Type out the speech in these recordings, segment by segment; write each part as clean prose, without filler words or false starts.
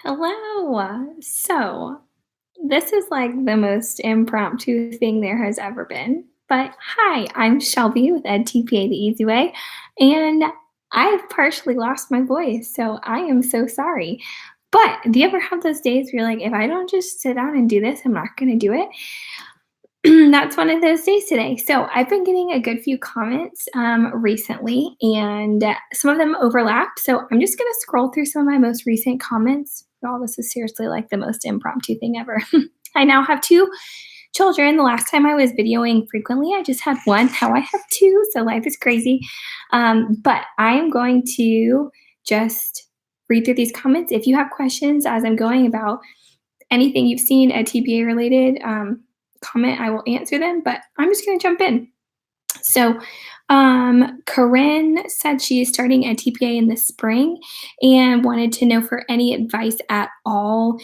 Hello. So, this is like the most impromptu thing there has ever been. But hi, I'm Shelby with EdTPA the Easy Way, and I've partially lost my voice, so I am so sorry. But do you ever have those days where you're like, if I don't just sit down and do this, I'm not going to do it? That's one of those days today. So I've been getting a good few comments recently, and some of them overlap. So I'm just going to scroll through some of my most recent comments. Y'all, this is seriously like the most impromptu thing ever. I now have two children. The last time I was videoing frequently, I just had one. Now I have two, so life is crazy. But I am going to just read through these comments. If you have questions as I'm going about anything you've seen at TPA related, comment, I will answer them, but I'm just going to jump in. So, Corinne said she is starting at TPA in the spring and wanted to know for any advice at all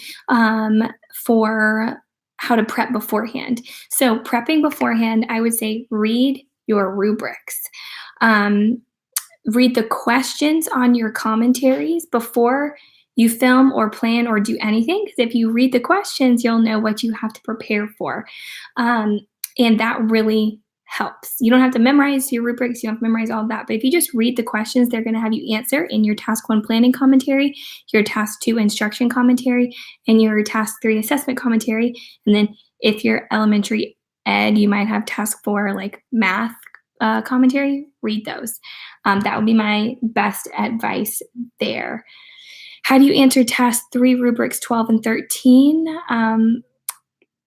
for how to prep beforehand. So, prepping beforehand, I would say read your rubrics. Um, Read the questions on your commentaries before you film or plan or do anything. Because if you read the questions, you'll know what you have to prepare for. Um, and that really helps. You don't have to memorize your rubrics, you don't have to memorize all of that. But if you just read the questions, they're going to have you answer in your task 1 planning commentary, your task 2 instruction commentary, and your task 3 assessment commentary. And then if you're elementary ed, you might have task 4 like math commentary, read those. That would be my best advice there. How do you answer task 3 rubrics 12 and 13?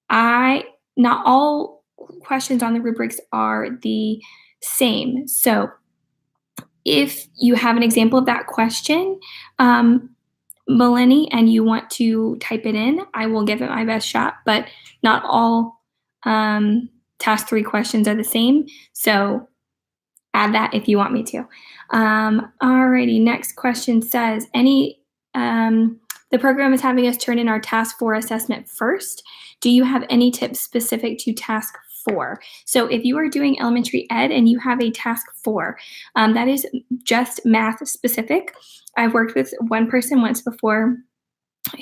Not all questions on the rubrics are the same. So if you have an example of that question, Melanie, and you want to type it in, I will give it my best shot, but not all task 3 questions are the same. So add that if you want me to. Alrighty, next question says, the program is having us turn in our task 4 assessment first. Do you have any tips specific to task 4? So if you are doing elementary ed and you have a task 4, that is just math specific. I've worked with one person once before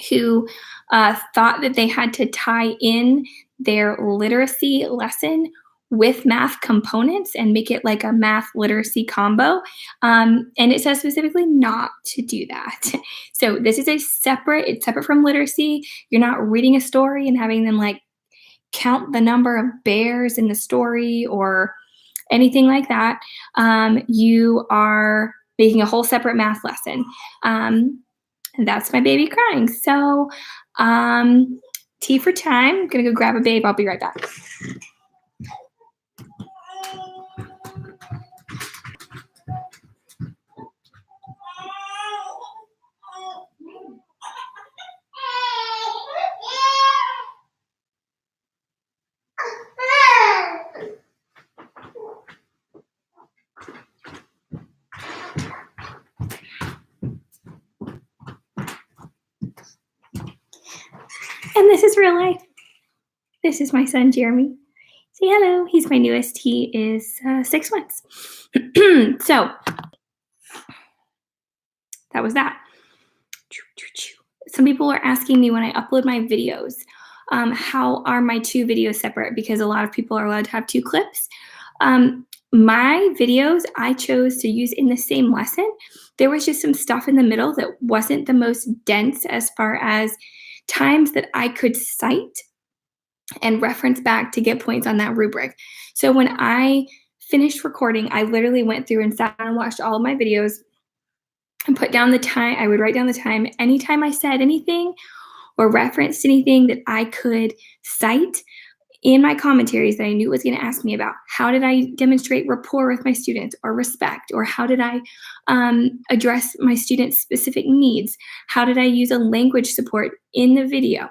who thought that they had to tie in their literacy lesson with math components and make it like a math literacy combo. And it says specifically not to do that. So this is it's separate from literacy. You're not reading a story and having them like count the number of bears in the story or anything like that. You are making a whole separate math lesson. And that's my baby crying. So, tea for time. I'm gonna go grab a babe. I'll be right back. And this is real life. This is my son, Jeremy. Say hello. He's my newest. He is 6 months. So that was that. Some people are asking me when I upload my videos, how are my 2 videos separate? Because a lot of people are allowed to have 2 clips. My videos I chose to use in the same lesson. There was just some stuff in the middle that wasn't the most dense as far as times that I could cite and reference back to get points on that rubric. So when I finished recording, I literally went through and sat and watched all of my videos and put down the time. I would write down the time. Anytime I said anything or referenced anything that I could cite in my commentaries that I knew it was going to ask me about. How did I demonstrate rapport with my students or respect? Or how did I address my students' specific needs? How did I use a language support in the video?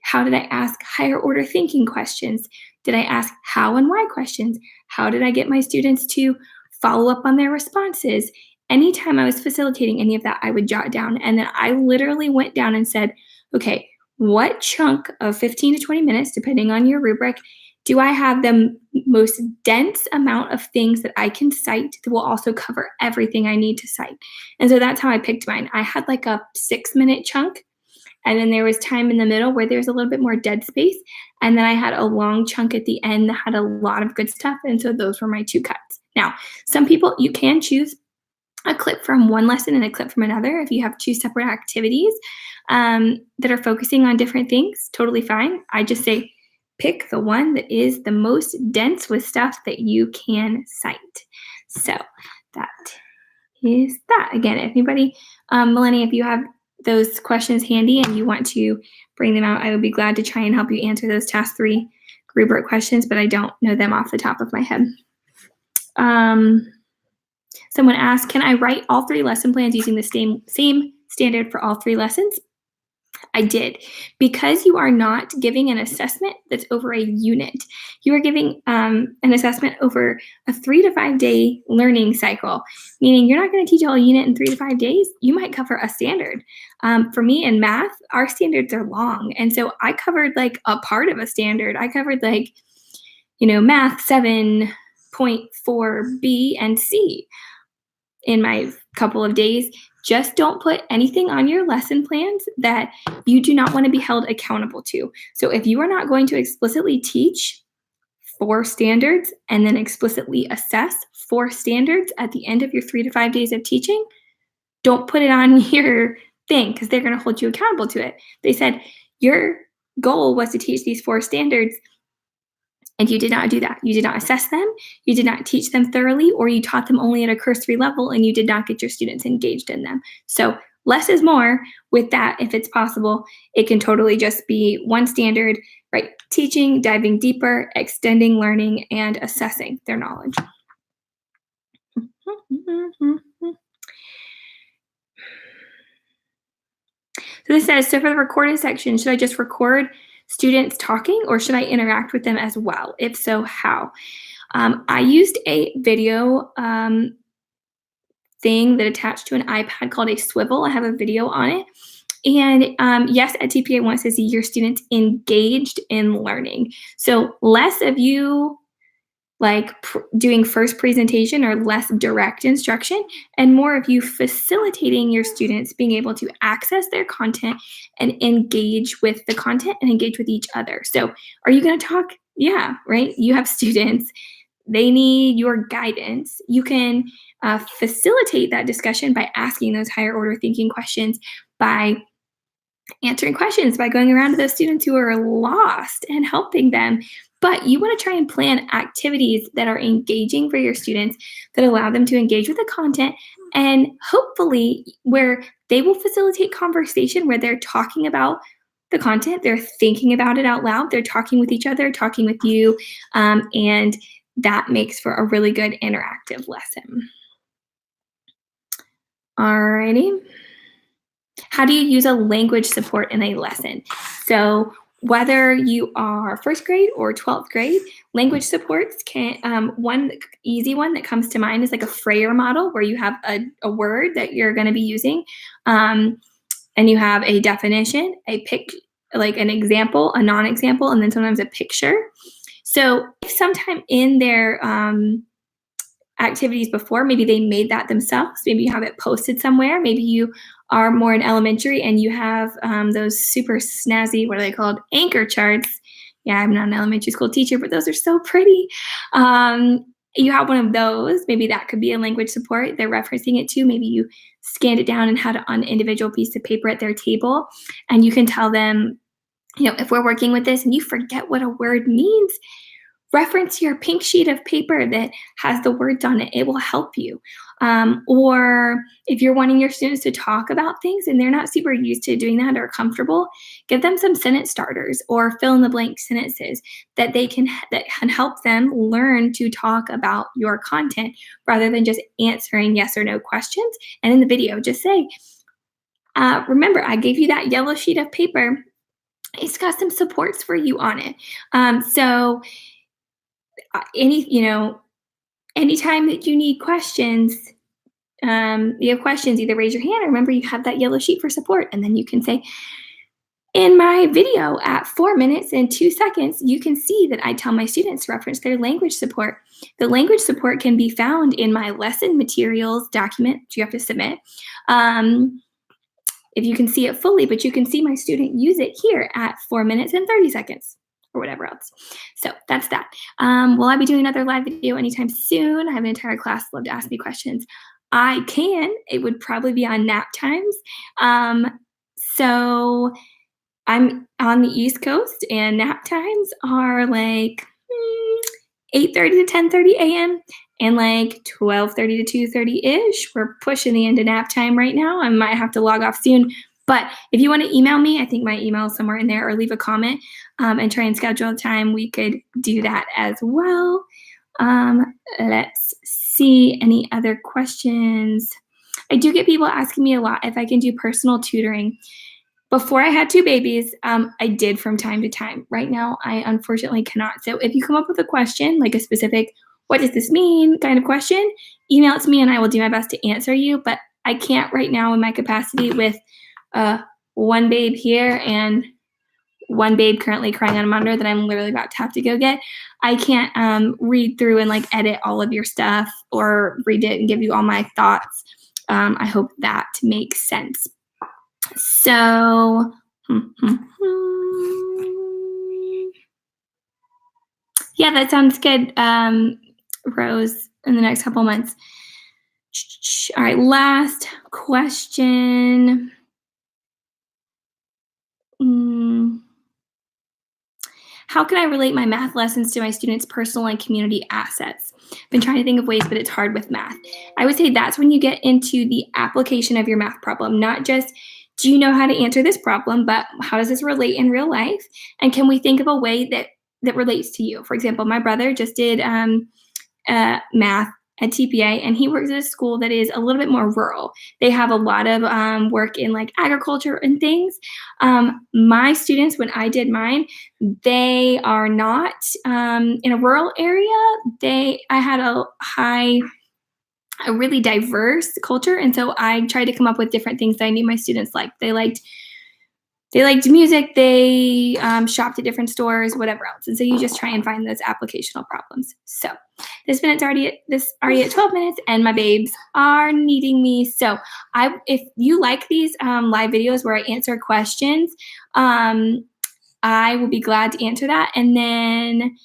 How did I ask higher order thinking questions? Did I ask how and why questions? How did I get my students to follow up on their responses? Anytime I was facilitating any of that, I would jot down. And then I literally went down and said, okay, what chunk of 15 to 20 minutes, depending on your rubric, do I have the most dense amount of things that I can cite that will also cover everything I need to cite? And so that's how I picked mine. I had like a 6-minute chunk, and then there was time in the middle where there was a little bit more dead space, and then I had a long chunk at the end that had a lot of good stuff, and so those were my 2 cuts. Now, some people, you can choose a clip from one lesson and a clip from another if you have 2 separate activities, that are focusing on different things, totally fine. I just say pick the one that is the most dense with stuff that you can cite. So that is that. Again, if anybody, Melanie, if you have those questions handy and you want to bring them out, I would be glad to try and help you answer those task 3 rubric questions, but I don't know them off the top of my head. Someone asked, can I write all 3 lesson plans using the same standard for all 3 lessons? I did. Because you are not giving an assessment that's over a unit. You are giving an assessment over a 3 to 5 day learning cycle, meaning you're not going to teach a whole unit in 3 to 5 days. You might cover a standard. For me in math, our standards are long. And so I covered like a part of a standard. I covered like, math 7.4 B and C in my couple of days. Just don't put anything on your lesson plans that you do not want to be held accountable to. So if you are not going to explicitly teach 4 standards and then explicitly assess 4 standards at the end of your 3 to 5 days of teaching, don't put it on your thing because they're going to hold you accountable to it. They said your goal was to teach these 4 standards, and you did not do that. You did not assess them, you did not teach them thoroughly, or you taught them only at a cursory level and you did not get your students engaged in them. So less is more with that if it's possible. It can totally just be 1 standard, right? Teaching, diving deeper, extending learning, and assessing their knowledge. So this says, so for the recorded section, should I just record students talking or should I interact with them as well? If so, how? I used a video thing that attached to an iPad called a swivel. I have a video on it. And yes, EdTPA wants to see your students engaged in learning. So less of you like doing first presentation or less direct instruction, and more of you facilitating your students being able to access their content and engage with the content and engage with each other. So are you going to talk? Yeah, right? You have students. They need your guidance. You can facilitate that discussion by asking those higher order thinking questions, by answering questions, by going around to those students who are lost and helping them. But you want to try and plan activities that are engaging for your students, that allow them to engage with the content, and hopefully where they will facilitate conversation, where they're talking about the content, they're thinking about it out loud, they're talking with each other, talking with you, and that makes for a really good interactive lesson. Alrighty. How do you use a language support in a lesson? So whether you are first grade or 12th grade, language supports can, one easy one that comes to mind is like a Frayer model where you have a word that you're going to be using, and you have a definition, like an example, a non-example, and then sometimes a picture. So if sometime in their activities before, maybe they made that themselves, maybe you have it posted somewhere, maybe you are more in elementary and you have those super snazzy, what are they called, anchor charts. Yeah, I'm not an elementary school teacher, but those are so pretty. You have one of those, maybe that could be a language support they're referencing it to. Maybe you scanned it down and had it on an individual piece of paper at their table, and you can tell them, if we're working with this and you forget what a word means, reference your pink sheet of paper that has the words on it. It will help you. Or if you're wanting your students to talk about things and they're not super used to doing that or comfortable, give them some sentence starters or fill in the blank sentences that can help them learn to talk about your content rather than just answering yes or no questions. And in the video, just say, remember, I gave you that yellow sheet of paper. It's got some supports for you on it. So anytime that you need questions, you have questions, either raise your hand or remember you have that yellow sheet for support. And then you can say, in my video at 4 minutes and 2 seconds, you can see that I tell my students to reference their language support. The language support can be found in my lesson materials document you have to submit. if you can see it fully, but you can see my student use it here at 4 minutes and 30 seconds or whatever else. So that's that. Will I be doing another live video anytime soon? I have an entire class love to ask me questions. I can. It would probably be on nap times. So I'm on the East Coast, and nap times are like 8:30 to 10:30 a.m. and like 12:30 to 2:30-ish. We're pushing the end of nap time right now. I might have to log off soon. But if you want to email me, I think my email is somewhere in there, or leave a comment and try and schedule a time, we could do that as well. Let's see any other questions. I do get people asking me a lot if I can do personal tutoring. Before I had 2 babies, I did from time to time. Right now, I unfortunately cannot. So if you come up with a question, like a specific, what does this mean kind of question, email it to me and I will do my best to answer you. But I can't right now in my capacity with 1 babe here and 1 babe currently crying on a monitor that I'm literally about to have to go get. I can't read through and like edit all of your stuff or read it and give you all my thoughts. I hope that makes sense. So, yeah, that sounds good, Rose, in the next couple months. All right, last question. How can I relate my math lessons to my students' personal and community assets? I've been trying to think of ways, but it's hard with math. I would say that's when you get into the application of your math problem, not just do you know how to answer this problem, but how does this relate in real life? And can we think of a way that relates to you? For example, my brother just did math at EdTPA, and he works at a school that is a little bit more rural. They have a lot of work in like agriculture and things. My students, when I did mine, they are not in a rural area. I had a really diverse culture, and so I tried to come up with different things that I knew my students liked. They liked music, they shopped at different stores, whatever else. And so you just try and find those applicational problems. So this minute's already at 12 minutes, and my babes are needing me. So if you like these live videos where I answer questions, I will be glad to answer that. And then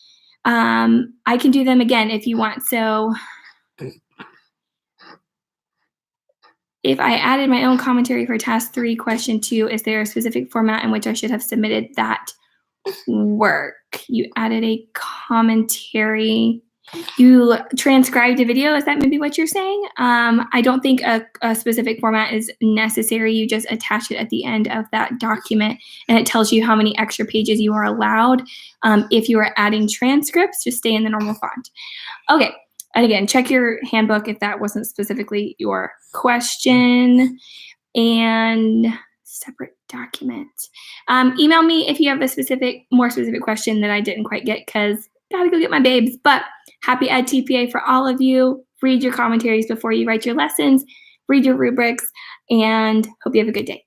I can do them again if you want. So if I added my own commentary for task 3, question 2, is there a specific format in which I should have submitted that work? You added a commentary. You transcribed a video. Is that maybe what you're saying? I don't think a specific format is necessary. You just attach it at the end of that document, and it tells you how many extra pages you are allowed. If you are adding transcripts, just stay in the normal font. Okay. And again, check your handbook if that wasn't specifically your question. And separate document. Email me if you have a more specific question that I didn't quite get, because gotta go get my babes. But happy EdTPA for all of you. Read your commentaries before you write your lessons. Read your rubrics, and hope you have a good day.